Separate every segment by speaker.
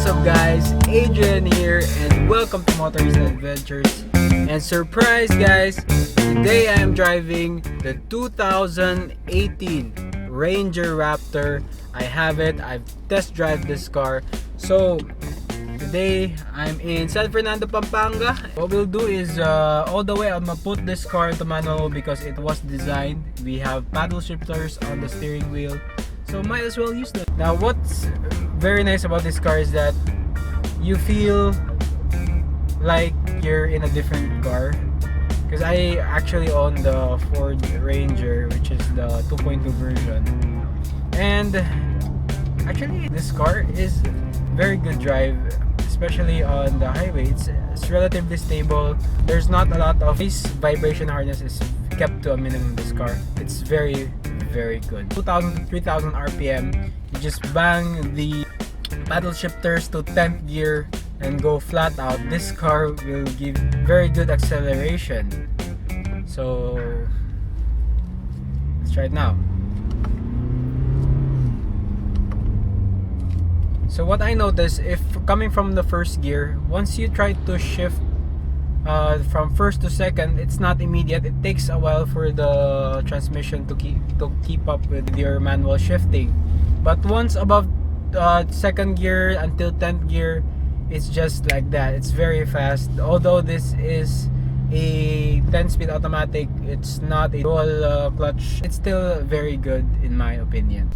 Speaker 1: What's up guys, Adrian here and welcome to Motorist Adventures. And surprise guys, today I am driving the 2018 Ranger Raptor. I have it, I've test drive this car. So today I'm in San Fernando, Pampanga. What we'll do is all the way I'm gonna put this car into manual because it was designed. We have paddle shifters on the steering wheel, so might as well use them. Now what's very nice about this car is that you feel like you're in a different car, because I actually own the Ford Ranger, which is the 2.2 version, and actually this car is very good drive, especially on the highway. It's relatively stable. There's not a lot of this vibration harness is kept to a minimum in this car. It's very good. 2000 to 3000 RPM. You just bang the paddle shifters to 10th gear and go flat out. This car will give very good acceleration. So let's try it now. So what I noticed, if coming from the first gear, once you try to shift from first to second, it's not immediate. It takes a while for the transmission to keep up with your manual shifting. But once above second gear until 10th gear, it's just like that. It's very fast. Although this is a 10-speed automatic, it's not a dual clutch. It's still very good in my opinion.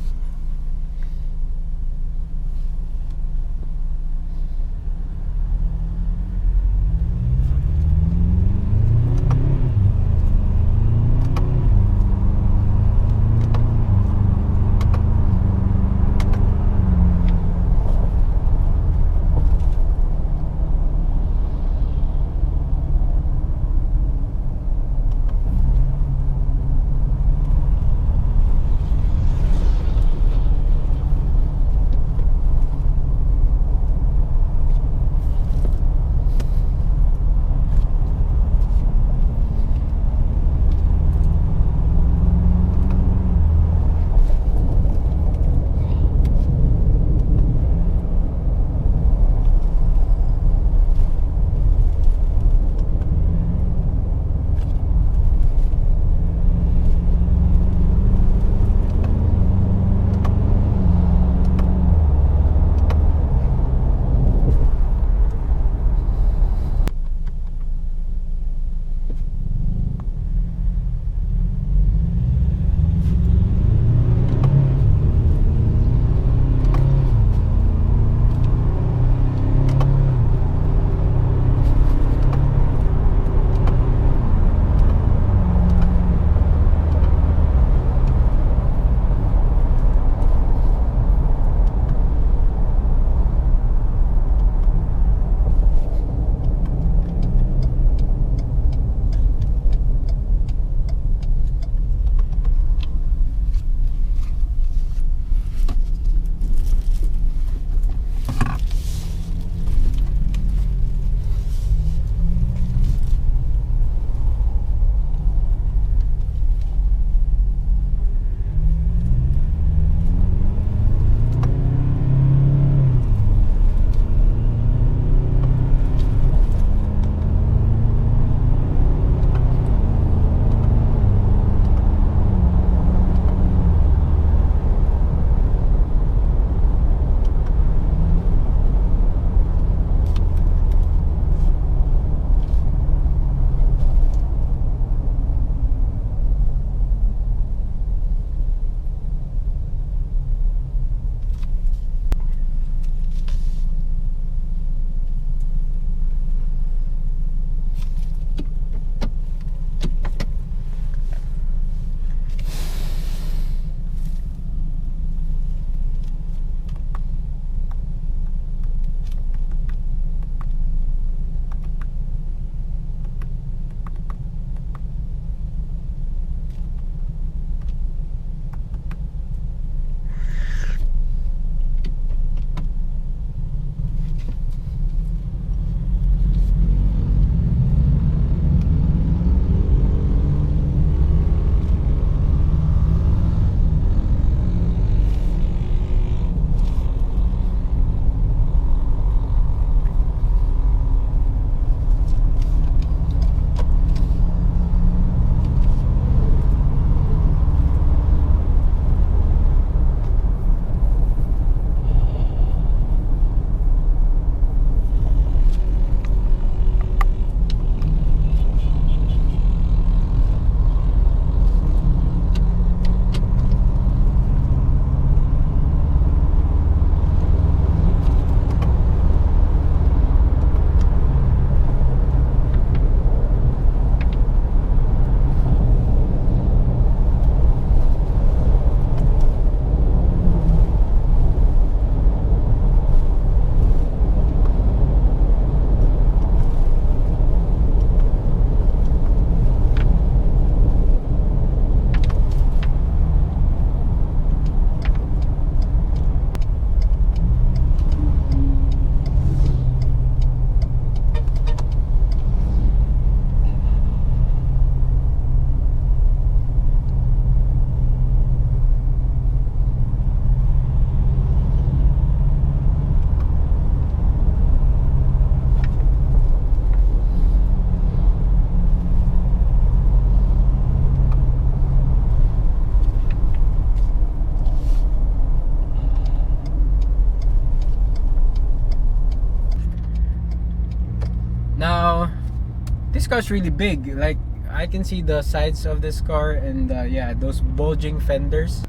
Speaker 1: This car's really big. Like, I can see the sides of this car, and yeah, those bulging fenders.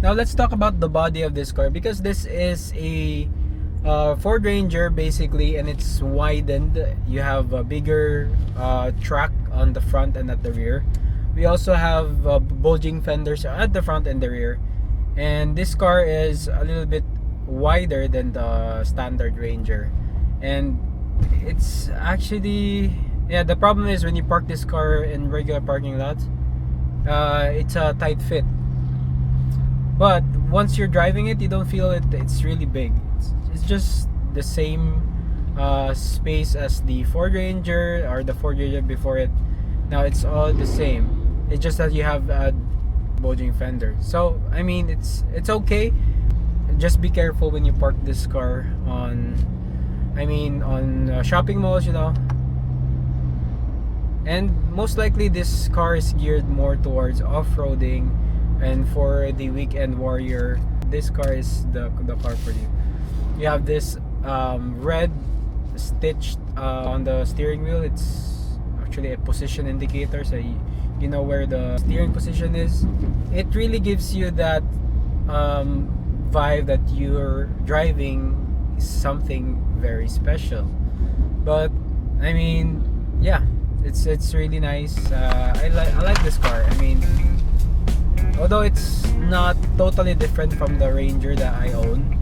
Speaker 1: Now let's talk about the body of this car, because this is a Ford Ranger basically, and it's widened. You have a bigger track on the front and at the rear. We also have bulging fenders at the front and the rear, and this car is a little bit wider than the standard Ranger. And it's actually, yeah, the problem is when you park this car in regular parking lots, it's a tight fit. But once you're driving it, you don't feel it. It's really big. It's just the same space as the Ford Ranger or the Ford Ranger before it. Now it's all the same. It's just that you have a bulging fender. So I mean, it's okay. Just be careful when you park this car on, on shopping malls, you know. And most likely this car is geared more towards off-roading, and for the weekend warrior, this car is the car for you. You have this red stitched on the steering wheel. It's actually a position indicator, so you know where the steering position is. It really gives you that vibe that you're driving something very special. But I mean, yeah, it's really nice. I like this car. I mean, although it's not totally different from the Ranger that I own,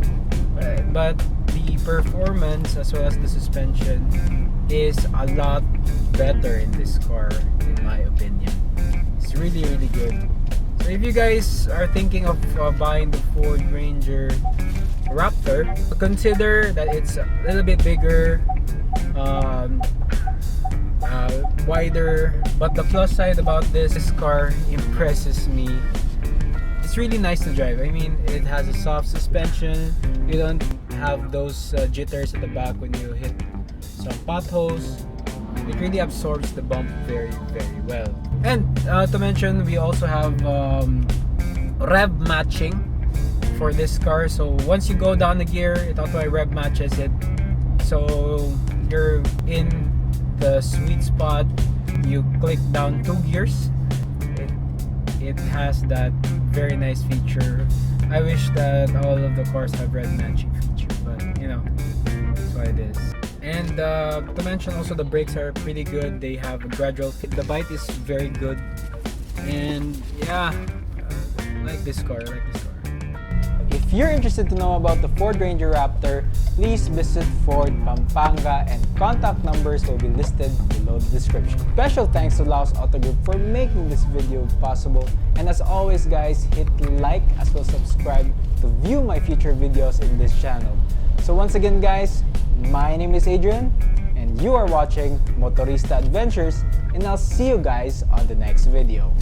Speaker 1: but the performance as well as the suspension is a lot better in this car, in my opinion. It's really good. So if you guys are thinking of buying the Ford Ranger Raptor, consider that it's a little bit bigger, wider. But the plus side about this car impresses me. It's really nice to drive. I mean, it has a soft suspension. You don't have those jitters at the back when you hit some potholes. It really absorbs the bump very well. And to mention, we also have rev matching for this car. So once you go down the gear, it auto rev matches it. So you're in the sweet spot. You click down 2 gears. It has that very nice feature. I wish that all of the cars have rev matching feature, but you know, that's what it is. And to mention also, the brakes are pretty good. They have a gradual fit. The bite is very good. And yeah, I like this car. If you're interested to know about the Ford Ranger Raptor, please visit FORD Pampanga, and contact numbers will be listed below the description. Special thanks to Laos Auto Group for making this video possible. And as always guys, hit like as well subscribe to view my future videos in this channel. So once again guys, my name is Adrian, and you are watching Motorista Adventures, and I'll see you guys on the next video.